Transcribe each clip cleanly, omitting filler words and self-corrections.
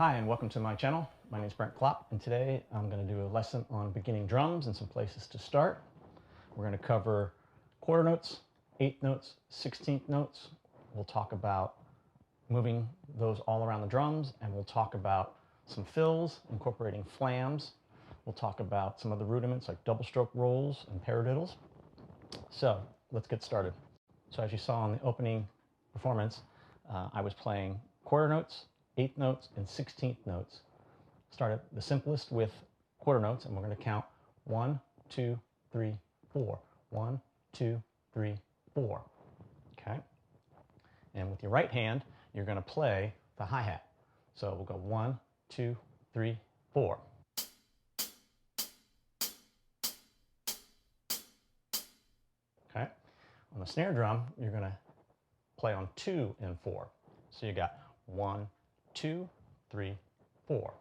Hi and welcome to my channel. My name is Brent Klopp and today I'm going to do a lesson on beginning drums and some places to start. We're going to cover quarter notes, eighth notes, 16th notes. We'll talk about moving those all around the drums, and we'll talk about some fills, incorporating flams. We'll talk about some of the rudiments like double stroke rolls and paradiddles. So let's get started. So as you saw in the opening performance, I was playing quarter notes, eighth notes, and 16th notes. Start at the simplest with quarter notes, and we're going to count 1, 2, 3, 4. 1, 2, 3, 4. Okay? And with your right hand, you're going to play the hi-hat. So we'll go 1, 2, 3, 4. Okay? On the snare drum, you're going to play on 2 and 4. So you got 1, 2, 3, 4.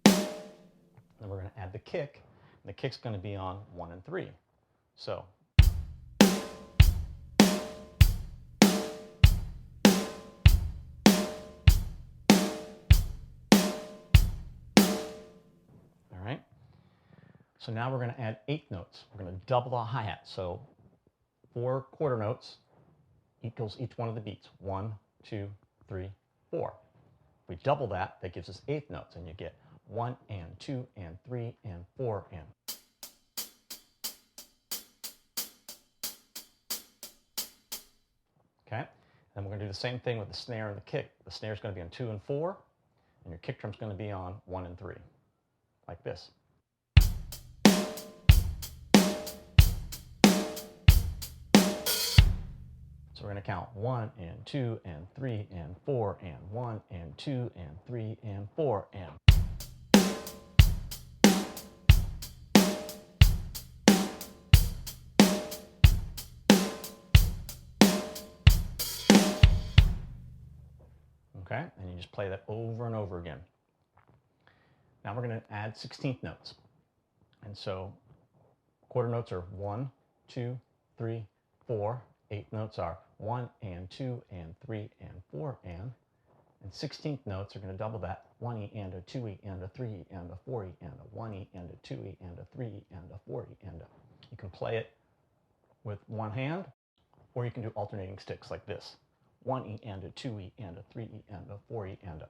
Then we're going to add the kick. And the kick's going to be on 1 and 3. So all right. So now we're going to add eighth notes. We're going to double the hi-hat. So 4 quarter notes equals each one of the beats. 1, 2, 3, 4. If we double that, that gives us eighth notes, and you get 1 and 2 and 3 and 4 and. Okay, and we're going to do the same thing with the snare and the kick. The snare is going to be on 2 and 4, and your kick drum's going to be on 1 and 3, like this. So we're going to count 1 and 2 and 3 and 4 and 1 and 2 and 3 and 4 and. Okay, and you just play that over and over again. Now we're going to add 16th notes. And so quarter notes are 1, 2, 3, 4. Eighth notes are 1 and 2 and 3 and 4 and 16th notes are going to double that. 1E and a 2E and a 3E and a 4E and a 1E and a 2E and a 3E and a 4E and a. You can play it with one hand, or you can do alternating sticks like this. 1E and a 2E and a 3E and a 4E and a.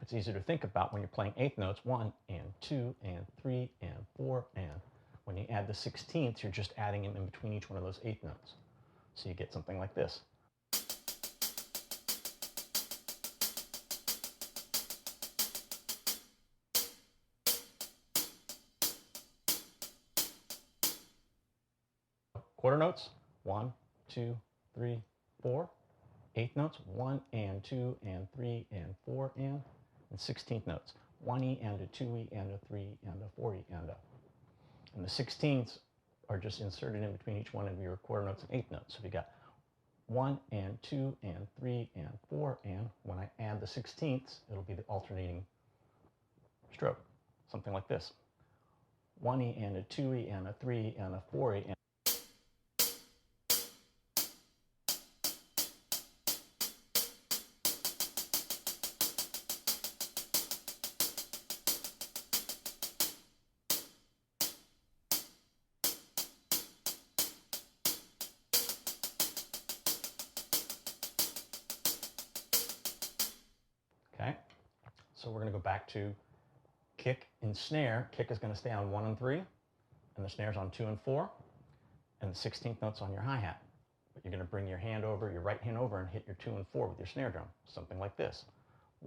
It's easier to think about when you're playing eighth notes, 1 and 2 and 3 and 4 and. When you add the 16ths, you're just adding them in between each one of those eighth notes. So you get something like this. Quarter notes, 1, 2, 3, 4. Eighth notes, 1 and 2 and 3 and 4 and 16th notes, 1E and a 2E and a 3 and a 4E and a. And the 16ths are just inserted in between each one of your quarter notes and eighth notes. So we got 1 and 2 and 3 and 4 and. When I add the 16ths, it'll be the alternating stroke, something like this. 1E and a 2E and a 3 and a 4E and. Okay, so we're going to go back to kick and snare. Kick is going to stay on 1 and 3, and the snare's on 2 and 4, and the 16th note's on your hi-hat. But you're going to bring your hand over, your right hand over, and hit your 2 and 4 with your snare drum, something like this.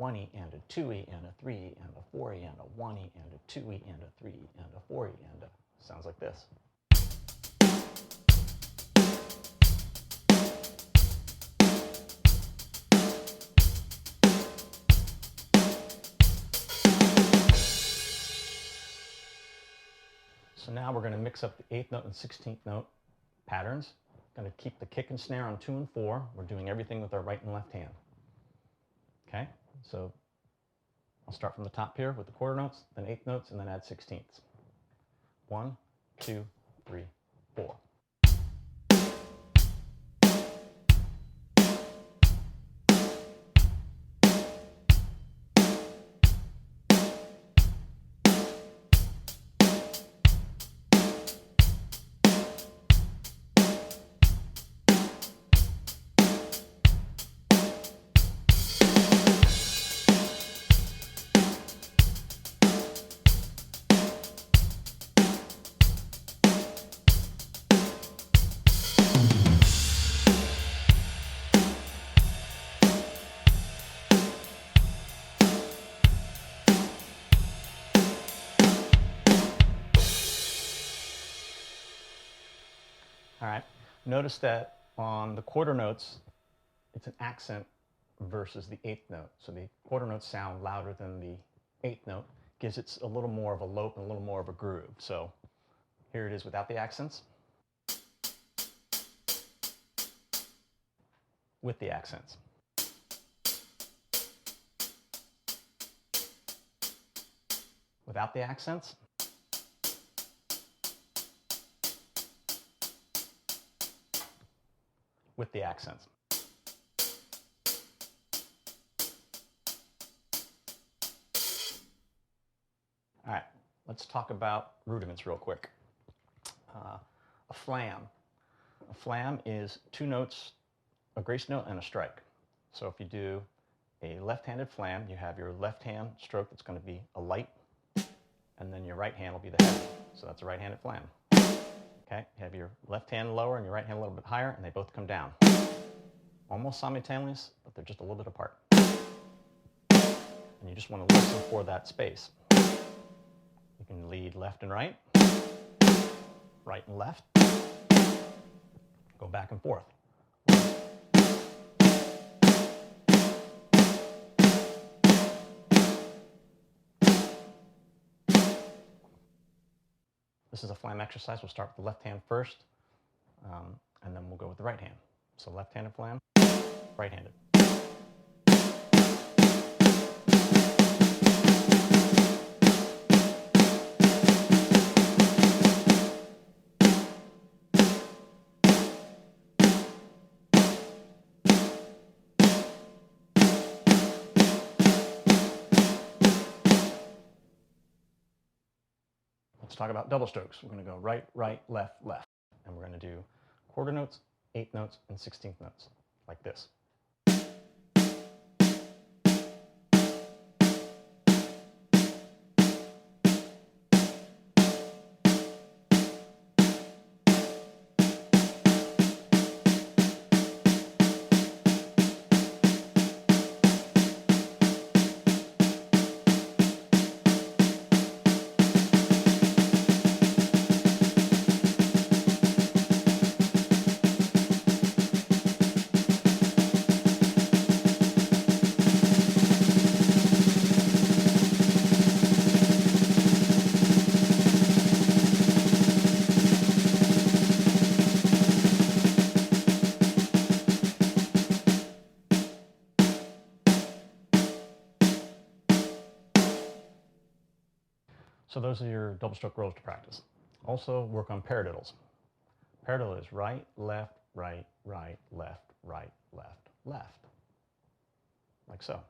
1E and a 2E and a 3E and a 4E and a 1E and a 2E and a 3E and a 4E and a. Sounds like this. So now we're going to mix up the 8th note and 16th note patterns. Going to keep the kick and snare on 2 and 4. We're doing everything with our right and left hand. Okay, so I'll start from the top here with the quarter notes, then 8th notes, and then add 16ths. 1, 2, 3, 4. All right. Notice that on the quarter notes, it's an accent versus the eighth note. So the quarter notes sound louder than the eighth note, gives it a little more of a lope and a little more of a groove. So here it is without the accents, with the accents. Without the accents. With the accents. All right, let's talk about rudiments real quick. A flam. A flam is two notes, a grace note and a strike. So if you do a left-handed flam, you have your left hand stroke that's going to be a light, and then your right hand will be the heavy. So that's a right-handed flam. Okay, you have your left hand lower and your right hand a little bit higher, and they both come down. Almost simultaneous, but they're just a little bit apart. And you just want to listen for that space. You can lead left and right, right and left, go back and forth. This is a flam exercise. We'll start with the left hand first, and then we'll go with the right hand. So left-handed flam, right-handed. Let's talk about double strokes. We're going to go right, right, left, left. And we're going to do quarter notes, eighth notes, and 16th notes, like this. So those are your double stroke rolls to practice. Also work on paradiddles. Paradiddle is right, left, right, right, left, right, left, left. Like so.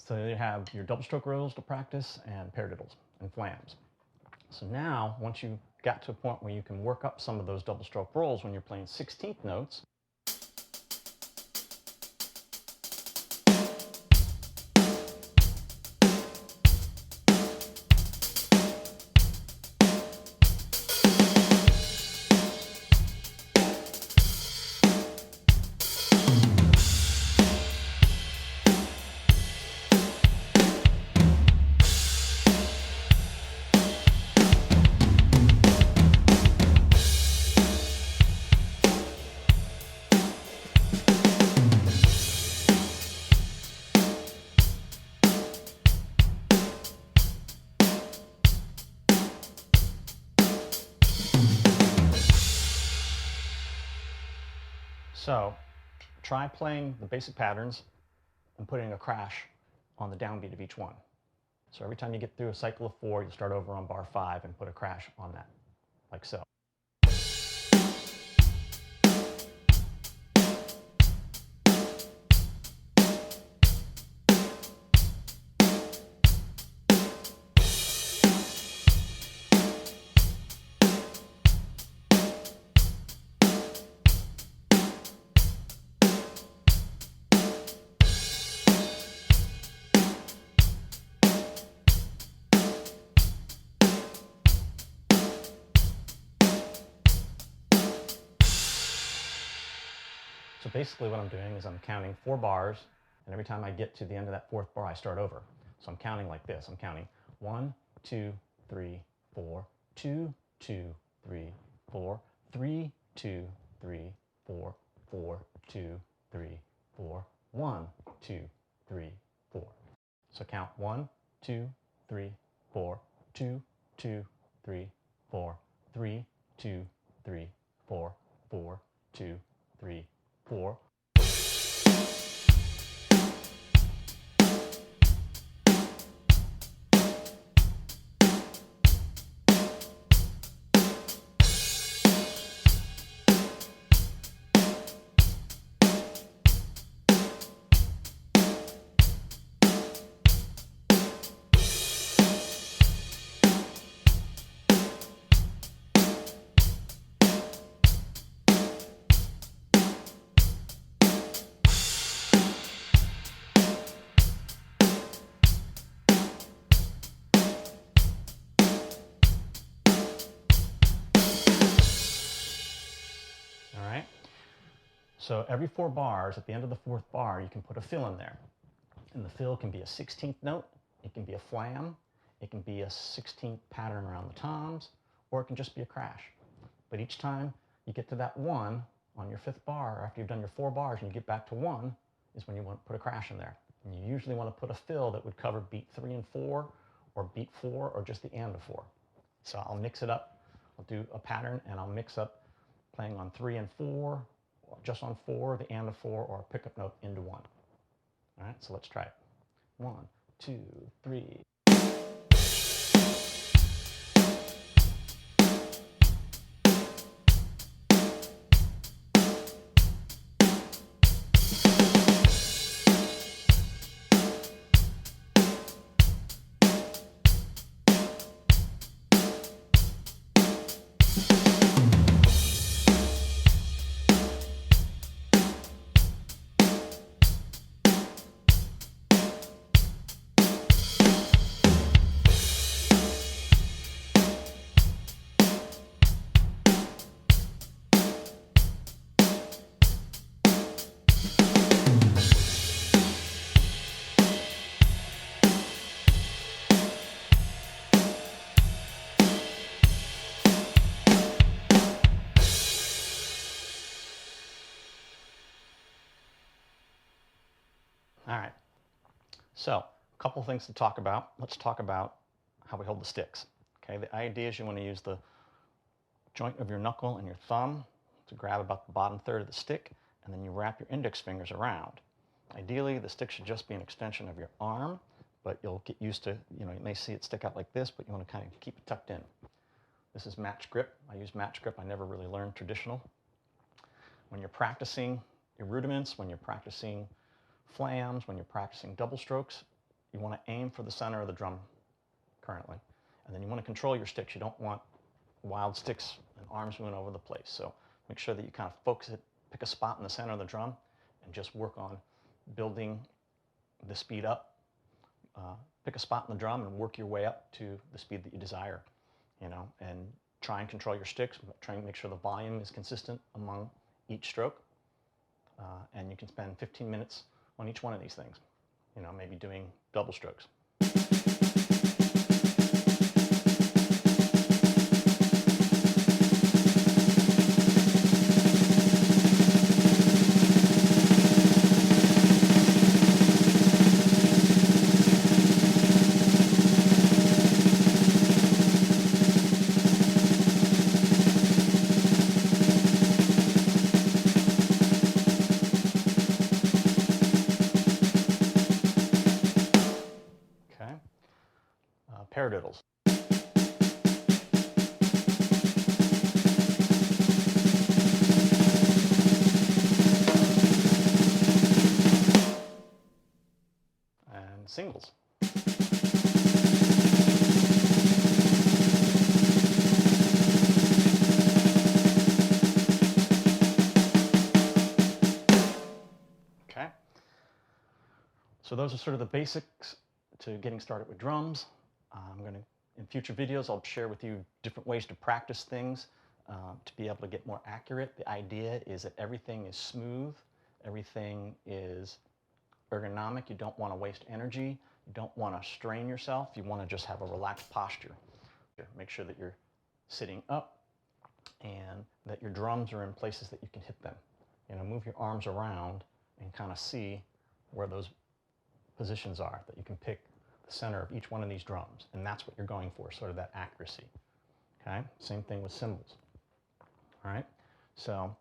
So you have your double stroke rolls to practice and paradiddles and flams. So now, once you got to a point where you can work up some of those double stroke rolls when you're playing 16th notes, so try playing the basic patterns and putting a crash on the downbeat of each one. So every time you get through a cycle of 4, you'll start over on bar 5 and put a crash on that, like so. So basically what I'm doing is I'm counting 4 bars, and every time I get to the end of that 4th bar, I start over. So I'm counting like this. I'm counting 1, 2, 3, 4, 2, 2, 3, 4, 3, 2, 3, 4, 4, 2, 3, 4, 1, 2, 3, 4. So count 1, 2, 3, 4, 2, 2, 3, 4, 3, 2, 3, 4, 4, 2, 3, 4. All right. So every 4 bars, at the end of the 4th bar, you can put a fill in there. And the fill can be a 16th note, it can be a flam, it can be a 16th pattern around the toms, or it can just be a crash. But each time you get to that 1 on your 5th bar, after you've done your 4 bars and you get back to 1, is when you want to put a crash in there. And you usually want to put a fill that would cover beat 3 and 4, or beat 4, or just the end of 4. So I'll mix it up. I'll do a pattern and I'll mix up playing on 3 and 4, just on 4, the and of 4, or a pickup note into 1. All right, so let's try it. 1, 2, 3. All right, so a couple things to talk about. Let's talk about how we hold the sticks. Okay, the idea is you want to use the joint of your knuckle and your thumb to grab about the bottom third of the stick, and then you wrap your index fingers around. Ideally, the stick should just be an extension of your arm, but you'll get used to, you may see it stick out like this, but you want to kind of keep it tucked in. This is match grip. I use match grip. I never really learned traditional. When you're practicing your rudiments, when you're practicing flams, when you're practicing double strokes, you want to aim for the center of the drum currently. And then you want to control your sticks. You don't want wild sticks and arms moving over the place. So make sure that you kind of focus it, pick a spot in the center of the drum, and just work on building the speed up. Pick a spot in the drum and work your way up to the speed that you desire, and try and control your sticks. Try and make sure the volume is consistent among each stroke. And you can spend 15 minutes on each one of these things, maybe doing double strokes. Paradiddles. And singles. Okay. So those are sort of the basics to getting started with drums. In future videos, I'll share with you different ways to practice things to be able to get more accurate. The idea is that everything is smooth Everything is ergonomic. You don't want to waste energy. You don't want to strain yourself. You want to just have a relaxed posture. Make sure that you're sitting up and that your drums are in places that you can hit them. You know, move your arms around and kind of see where those positions are, that you can pick the center of each one of these drums. And that's what you're going for, sort of that accuracy. Okay, same thing with cymbals. All right, so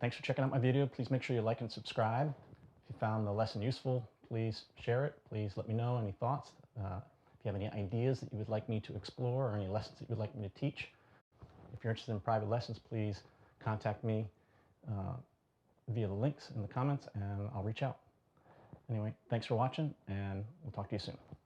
thanks for checking out my video. Please make sure you like and subscribe. If you found the lesson useful, please share it. Please let me know any thoughts. If you have any ideas that you would like me to explore or any lessons that you would like me to teach. If you're interested in private lessons, please contact me via the links in the comments and I'll reach out. Anyway, thanks for watching and we'll talk to you soon.